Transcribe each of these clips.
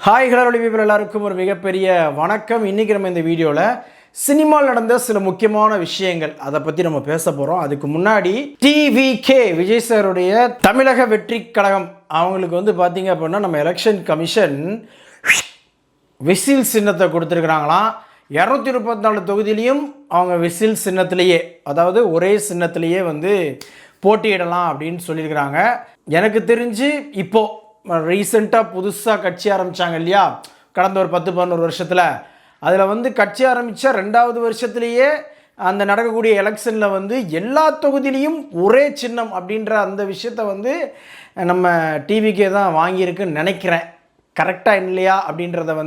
Hi hello people எல்லாருக்கும் ஒரு மிகப்பெரிய வணக்கம். இன்றைக்கி நம்ம இந்த வீடியோவில் சினிமாவில் நடந்த சில முக்கியமான விஷயங்கள் அதை பற்றி நம்ம பேச போகிறோம். அதுக்கு முன்னாடி டிவிகே விஜய் சாருடைய தமிழக வெற்றி கழகம் அவங்களுக்கு பார்த்தீங்க அப்படின்னா நம்ம எலெக்ஷன் கமிஷன் விசில் சின்னத்தை கொடுத்துருக்குறாங்களாம். 234 தொகுதியிலையும் அவங்க விசில் சின்னத்திலேயே, அதாவது ஒரே சின்னத்திலேயே போட்டியிடலாம் அப்படின்னு சொல்லியிருக்கிறாங்க. எனக்கு தெரிஞ்சு இப்போது ரீசெண்டாக புதுசாக கட்சி ஆரம்பித்தாங்க இல்லையா, கடந்த ஒரு 10-11 வருஷத்தில், அதில் கட்சி ஆரம்பித்த 2வது வருஷத்துலேயே அந்த நடக்கக்கூடிய எலெக்ஷனில் எல்லா தொகுதியிலையும் ஒரே சின்னம் அப்படின்ற அந்த விஷயத்தை நம்ம டிவிக்கே தான் வாங்கியிருக்குன்னு நினைக்கிறேன். கரெக்டாக இல்லையா அப்படின்றத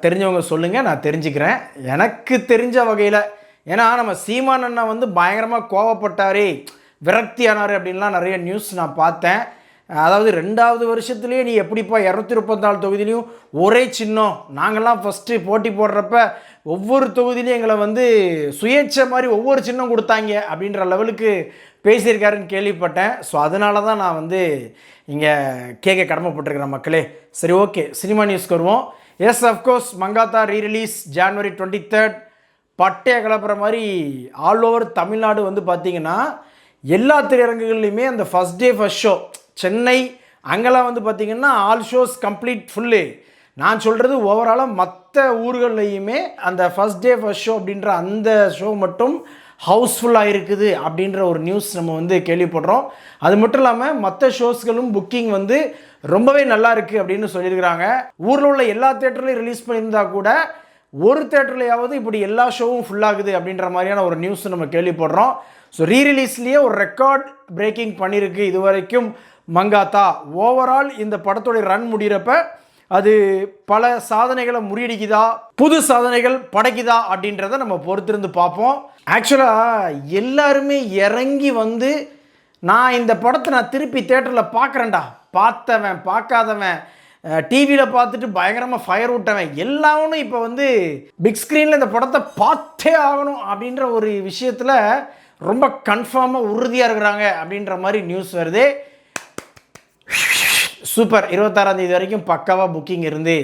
தெரிஞ்சவங்க சொல்லுங்கள், நான் தெரிஞ்சுக்கிறேன். எனக்கு தெரிஞ்ச வகையில், ஏன்னா நம்ம சீமான் அண்ணா பயங்கரமாக கோவப்பட்டார், விரக்தியானார் அப்படின்லாம் நிறைய நியூஸ் நான் பார்த்தேன். அதாவது 2வது வருஷத்துலேயே நீ எப்படிப்பா 234 தொகுதியிலையும் ஒரே சின்னம், நாங்கள்லாம் ஃபஸ்ட்டு போட்டி போடுறப்ப ஒவ்வொரு தொகுதியிலையும் எங்களை சுயேட்சை மாதிரி ஒவ்வொரு சின்னம் கொடுத்தாங்க அப்படின்ற லெவலுக்கு பேசியிருக்காருன்னு கேள்விப்பட்டேன். ஸோ அதனால தான் நான் இங்கே கேட்க கடமைப்பட்டிருக்கிறேன் மக்களே. சரி, ஓகே, சினிமா நியூஸ்க்கு வருவோம். Yes, of course Mankatha rerelease January 23rd. பட்டைய கலப்புற மாதிரி ஆல் ஓவர் தமிழ்நாடு பார்த்தீங்கன்னா எல்லா திரையரங்குகள்லையுமே அந்த first day first show, Chennai அங்கெல்லாம் பார்த்திங்கன்னா ஆல் ஷோஸ் கம்ப்ளீட் ஃபுல்லு. நான் சொல்கிறது ஓவராலாக மற்ற ஊர்கள்லையுமே அந்த ஃபஸ்ட் டே ஃபஸ்ட் ஷோ அப்படின்ற அந்த ஷோ மட்டும் ஹவுஸ்ஃபுல்லாக இருக்குது அப்படின்ற ஒரு நியூஸ் நம்ம கேள்விப்படுறோம். அது மட்டும் இல்லாமல் மற்ற ஷோஸ்களும் புக்கிங் ரொம்பவே நல்லா இருக்குது அப்படின்னு சொல்லியிருக்கிறாங்க. ஊரில் உள்ள எல்லா தேட்டர்லையும் ரிலீஸ் பண்ணியிருந்தா கூட ஒரு தேட்டர்லையாவது இப்படி எல்லா ஷோவும் ஃபுல்லாகுது அப்படின்ற மாதிரியான ஒரு நியூஸ் நம்ம கேள்விப்படுறோம். ஸோ ரீரிலீஸ்லேயே ஒரு ரெக்கார்ட் பிரேக்கிங் பண்ணியிருக்கு இது வரைக்கும் மங்காத்தா. ஓவரால் இந்த படத்தோடைய ரன் முடிகிறப்ப அது பல சாதனைகளை முறியடிக்குதா, புது சாதனைகள் படைக்குதா அப்படின்றத நம்ம பொறுத்திருந்து பார்ப்போம். ஆக்சுவலாக எல்லாருமே இறங்கி நான் இந்த படத்தை நான் திருப்பி தேட்டரில் பார்க்குறேன்டா, பார்த்தவன் பார்க்காதவன், டிவியில் பார்த்துட்டு பயங்கரமாக ஃபயர் விட்டவன் எல்லாரும் இப்போ பிக் ஸ்க்ரீனில் இந்த படத்தை பார்த்தே ஆகணும் அப்படின்ற ஒரு விஷயத்தில் ரொம்ப கன்ஃபார்மாக உறுதியாக இருக்கிறாங்க அப்படின்ற மாதிரி நியூஸ் வருது. சூப்பர், 26ஆம் தேதி வரைக்கும் பக்காவாக புக்கிங் இருந்து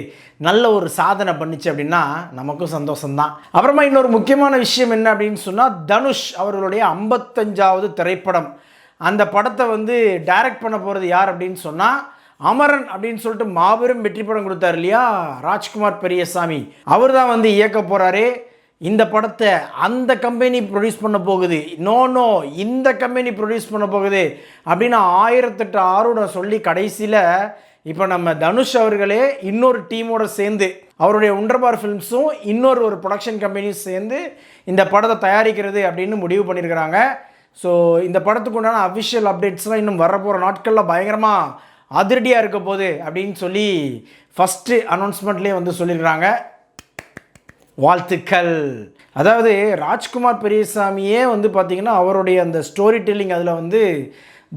நல்ல ஒரு சாதனை பண்ணிச்சு அப்படின்னா நமக்கும் சந்தோஷம்தான். அப்புறமா இன்னொரு முக்கியமான விஷயம் என்ன அப்படின்னு சொன்னால், தனுஷ் அவர்களுடைய 55வது திரைப்படம், அந்த படத்தை டைரக்ட் பண்ண போகிறது யார் அப்படின்னு சொன்னால் அமரன் அப்படின்னு சொல்லிட்டு மாபெரும் வெற்றி படம் கொடுத்தார் இல்லையா ராஜ்குமார் பெரியசாமி, அவர் தான் இயக்க போகிறாரு. இந்த படத்தை அந்த கம்பெனி ப்ரொடியூஸ் பண்ண போகுது, நோ இந்த கம்பெனி ப்ரொடியூஸ் பண்ண போகுது அப்படின்னு 1008 ஆர்வம் சொல்லி கடைசியில் இப்போ நம்ம தனுஷ் அவர்களே இன்னொரு டீமோட சேர்ந்து அவருடைய உண்டர்பார் ஃபிலிம்ஸும் இன்னொரு ப்ரொடக்ஷன் கம்பெனியும் சேர்ந்து இந்த படத்தை தயாரிக்கிறது அப்படின்னு முடிவு பண்ணியிருக்கிறாங்க. ஸோ இந்த படத்துக்கு உண்டான அஃபிஷியல் அப்டேட்ஸ்லாம் இன்னும் வரப்போகிற நாட்களில் பயங்கரமாக அதிரடியாக இருக்க போகுது அப்படின்னு சொல்லி ஃபஸ்ட்டு அனௌன்ஸ்மெண்ட்லேயே சொல்லியிருக்கிறாங்க. வாழ்த்துக்கள். அதாவது ராஜ்குமார் பெரியசாமியே பார்த்திங்கன்னா அவருடைய அந்த ஸ்டோரி டெல்லிங் அதில்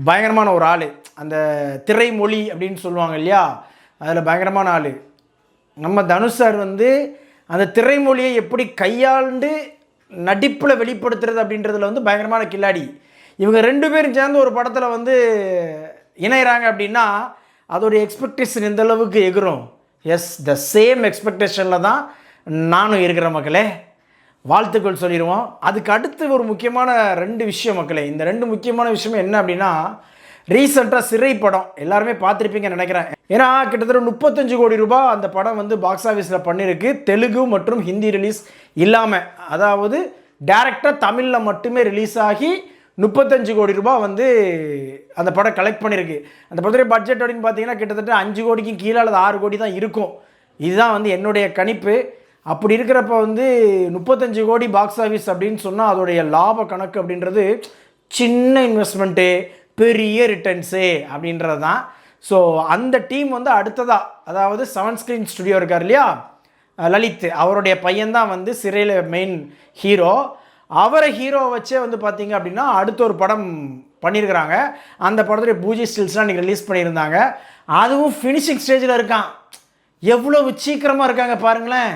பயங்கரமான ஒரு ஆள், அந்த திரைமொழி அப்படின்னு சொல்லுவாங்க இல்லையா, அதில் பயங்கரமான ஆள். நம்ம தனுஷ் சார் அந்த திரைமொழியை எப்படி கையாண்டு நடிப்பில் வெளிப்படுத்துறது அப்படின்றதுல பயங்கரமான கில்லாடி. இவங்க 2 பேரும் சேர்ந்து ஒரு படத்தில் இணைகிறாங்க அப்படின்னா அதோடைய எக்ஸ்பெக்டேஷன் எந்த அளவுக்கு எகுரும். எஸ், த சேம் எக்ஸ்பெக்டேஷனில் தான் நானும் இருக்கிற மக்களே. வாழ்த்துக்கள் சொல்லிடுவோம். அதுக்கு அடுத்து ஒரு முக்கியமான 2 விஷயம் மக்களே. இந்த 2 முக்கியமான விஷயம் என்ன அப்படின்னா, ரீசெண்டாக சிறை படம் எல்லாருமே பார்த்துருப்பீங்கன்னு நினைக்கிறேன். ஏன்னா கிட்டத்தட்ட 35 கோடி ரூபாய் அந்த படம் பாக்ஸ் ஆஃபீஸில் பண்ணியிருக்கு, தெலுங்கு மற்றும் ஹிந்தி ரிலீஸ் இல்லாமல். அதாவது டேரெக்டாக தமிழில் மட்டுமே ரிலீஸ் ஆகி 35 கோடி ரூபாய் அந்த படம் கலெக்ட் பண்ணியிருக்கு. அந்த படத்துடைய பட்ஜெட் அப்படின்னு பார்த்தீங்கன்னா கிட்டத்தட்ட 5 கோடிக்கும் கீழே அல்லது 6 கோடி தான் இருக்கும். இதுதான் என்னுடைய கணிப்பு. அப்படி இருக்கிறப்ப 35 கோடி பாக்ஸ் ஆஃபீஸ் அப்படின்னு சொன்னால் அதோடைய லாப கணக்கு அப்படின்றது சின்ன இன்வெஸ்ட்மெண்ட்டு பெரிய ரிட்டர்ன்ஸு அப்படின்றது தான். ஸோ அந்த டீம் அடுத்ததாக, அதாவது 7 ஸ்க்ரீன் ஸ்டுடியோ இருக்கார் இல்லையா லலித், அவருடைய பையன்தான் சிறையில் மெயின் ஹீரோ. அவரை ஹீரோவை வச்சே பார்த்திங்க அப்படின்னா அடுத்த ஒரு படம் பண்ணியிருக்கிறாங்க. அந்த படத்துடைய பூஜை ஸ்டில்ஸ்லாம் இன்றைக்கி ரிலீஸ் பண்ணியிருந்தாங்க. அதுவும் ஃபினிஷிங் ஸ்டேஜில் இருக்கான். எவ்வளவு சீக்கிரமாக இருக்காங்க பாருங்களேன்.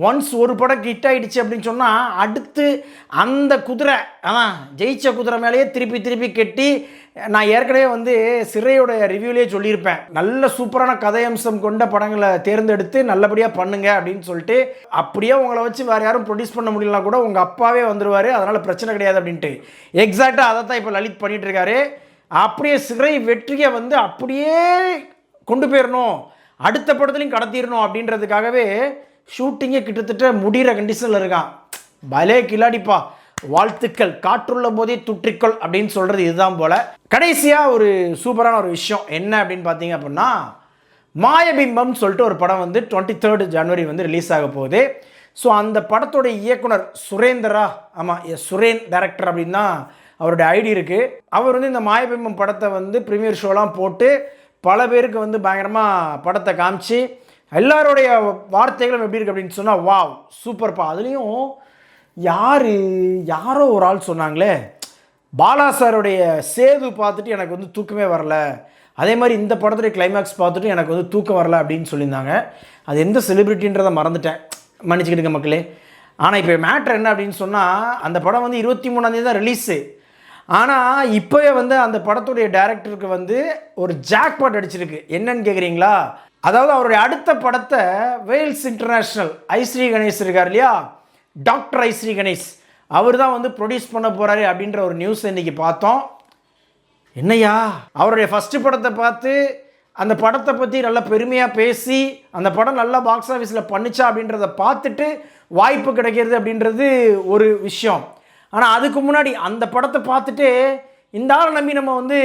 ஒன்ஸ் ஒரு படம் ஹிட் ஆகிடுச்சு அப்படின்னு சொன்னால் அடுத்து அந்த குதிரை ஜெயிச்ச குதிரை மேலேயே திருப்பி கெட்டி, நான் ஏற்கனவே வந்து சிறையோட ரிவ்யூலேயே சொல்லியிருப்பேன், நல்ல சூப்பரான கதையம்சம் கொண்ட படங்களை தேர்ந்தெடுத்து நல்லபடியாக பண்ணுங்க அப்படின்னு சொல்லிட்டு, அப்படியே உங்களை வச்சு வேறு யாரும் ப்ரொடியூஸ் பண்ண முடியலனா கூட உங்கள் அப்பாவே வந்துடுவார், அதனால் பிரச்சனை கிடையாது அப்படின்ட்டு. எக்ஸாக்டாக அதை தான் இப்போ லலித் பண்ணிகிட்டு இருக்காரு. அப்படியே சிறை வெற்றியை வந்து அப்படியே கொண்டு போயிடணும், அடுத்த படத்துலையும் கடத்திடணும் அப்படின்றதுக்காகவே ஷூட்டிங்கே கிட்டத்தட்ட முடிகிற கண்டிஷனில் இருக்கான். பலே கில்லாடிப்பா, வாழ்த்துக்கள், காற்றுள்ள போதே துற்றிக்கொள் அப்படின்னு சொல்கிறது இதுதான் போல். கடைசியாக ஒரு சூப்பரான ஒரு விஷயம் என்ன அப்படின்னு பார்த்தீங்க அப்படின்னா, மாயபிம்பம் சொல்லிட்டு ஒரு படம் வந்து 23 ஜனவரி வந்து ரிலீஸ் ஆக போகுது. ஸோ அந்த படத்தோட இயக்குனர் சுரேந்தரா, ஆமாம் சுரேன் டைரக்டர் அப்படின்னு தான் அவருடைய ஐடி இருக்குது. அவர் வந்து இந்த மாயபிம்பம் படத்தை வந்து ப்ரீமியர் ஷோலாம் போட்டு பல பேருக்கு வந்து பயங்கரமாக படத்தை காமிச்சு, எல்லாருடைய வார்த்தைகளும் எப்படி இருக்குது அப்படின்னு சொன்னால் வாவ் சூப்பர்ப்பா. அதுலேயும் யாரோ ஒரு ஆள் சொன்னாங்களே, பாலா சாருடைய சேது பார்த்துட்டு எனக்கு வந்து தூக்கமே வரல, அதே மாதிரி இந்த படத்துடைய கிளைமேக்ஸ் பார்த்துட்டு எனக்கு வந்து தூக்கம் வரல அப்படின்னு சொல்லியிருந்தாங்க. அது எந்த செலிப்ரிட்டின்றதை மறந்துட்டேன், மன்னிச்சுக்கிட்டுங்க மக்களே. ஆனால் இப்போ மேட்ரு என்ன அப்படின்னு சொன்னால், அந்த படம் வந்து 23ஆம் தான் ரிலீஸு. ஆனால் இப்போவே வந்து அந்த படத்துடைய டைரக்டருக்கு வந்து ஒரு ஜாக்பாட் அடிச்சிருக்கு. என்னன்னு கேட்குறீங்களா? அதாவது அவருடைய அடுத்த படத்தை வேல்ஸ் இன்டர்நேஷ்னல் ஐஸ்ரீ கணேஷ் இருக்கார் இல்லையா, டாக்டர் ஐஸ்ரீ கணேஷ், அவர் தான் வந்து ப்ரொடியூஸ் பண்ண போகிறாரு அப்படின்ற ஒரு நியூஸ் இன்றைக்கி பார்த்தோம். என்னையா, அவருடைய ஃபஸ்ட்டு படத்தை பார்த்து அந்த படத்தை பற்றி நல்லா பெருமையாக பேசி அந்த படம் நல்லா பாக்ஸ் ஆஃபீஸில் பண்ணிச்சா அப்படின்றத பார்த்துட்டு வாய்ப்பு கிடைக்கிறது அப்படின்றது ஒரு விஷயம். ஆனால் அதுக்கு முன்னாடி அந்த படத்தை பார்த்துட்டு இந்த ஆளை நம்பி நம்ம வந்து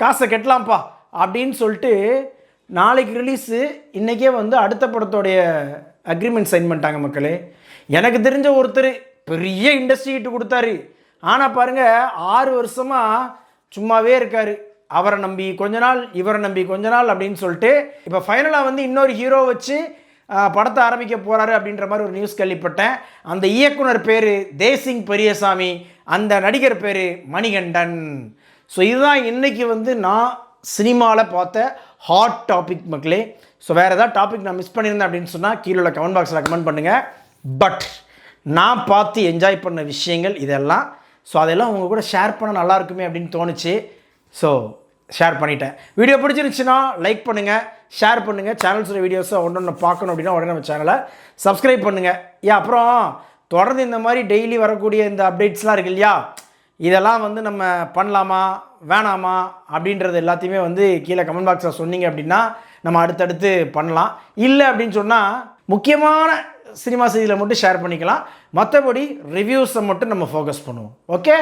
காசை கட்டலாம்ப்பா அப்படின்னு சொல்லிட்டு நாளைக்கு ரிலீஸு இன்றைக்கே வந்து அடுத்த படத்தோடைய அக்ரிமெண்ட் சைன் பண்ணிட்டாங்க மக்களே. எனக்கு தெரிஞ்ச ஒருத்தர் பெரிய இண்டஸ்ட்ரி ஹிட்டு கொடுத்தாரு, ஆனால் பாருங்கள் 6 வருஷமாக சும்மாவே இருக்கார். அவரை நம்பி கொஞ்ச நாள், இவரை நம்பி கொஞ்ச நாள் அப்படின்னு சொல்லிட்டு இப்போ ஃபைனலாக வந்து இன்னொரு ஹீரோ வச்சு படத்தை ஆரம்பிக்க போகிறாரு அப்படின்ற மாதிரி ஒரு நியூஸ் கேள்விப்பட்டேன். அந்த இயக்குனர் பேர் தேசிங் பெரியசாமி, அந்த நடிகர் பேர் மணிகண்டன். ஸோ இதுதான் இன்றைக்கி வந்து நான் சினிமாவில் பார்த்த ஹாட் டாபிக் மக்களே. ஸோ வேறு ஏதாவது டாபிக் நான் மிஸ் பண்ணியிருந்தேன் அப்படின்னு சொன்னால் கீழே உள்ள கமெண்ட் பாக்ஸில் கமெண்ட் பண்ணுங்கள். பட் நான் பார்த்து என்ஜாய் பண்ண விஷயங்கள் இதெல்லாம். ஸோ அதெல்லாம் உங்கள் கூட ஷேர் பண்ண நல்லா இருக்குமே அப்படின்னு தோணுச்சு. ஸோ ஷேர் பண்ணிட்டேன். வீடியோ பிடிச்சிருந்துச்சுன்னா லைக் பண்ணுங்கள், ஷேர் பண்ணுங்கள். சேனல்ஸோட வீடியோஸை ஒன்று பார்க்கணும் அப்படின்னா உடனே நம்ம சேனலை சப்ஸ்கிரைப் பண்ணுங்கள். அப்புறம் தொடர்ந்து இந்த மாதிரி டெய்லி வரக்கூடிய இந்த அப்டேட்ஸ்லாம் இருக்கு இல்லையா, இதெல்லாம் வந்து நம்ம பண்ணலாமா வேணாமா அப்படின்றது எல்லாத்தையுமே வந்து கீழே கமெண்ட் பாக்ஸில் சொன்னீங்க அப்படின்னா நம்ம அடுத்தடுத்து பண்ணலாம். இல்லை அப்படின்னு சொன்னால் முக்கியமான சினிமா செய்திகளை மட்டும் ஷேர் பண்ணிக்கலாம், மற்றபடி ரிவ்யூஸை மட்டும் நம்ம ஃபோக்கஸ் பண்ணுவோம். ஓகே.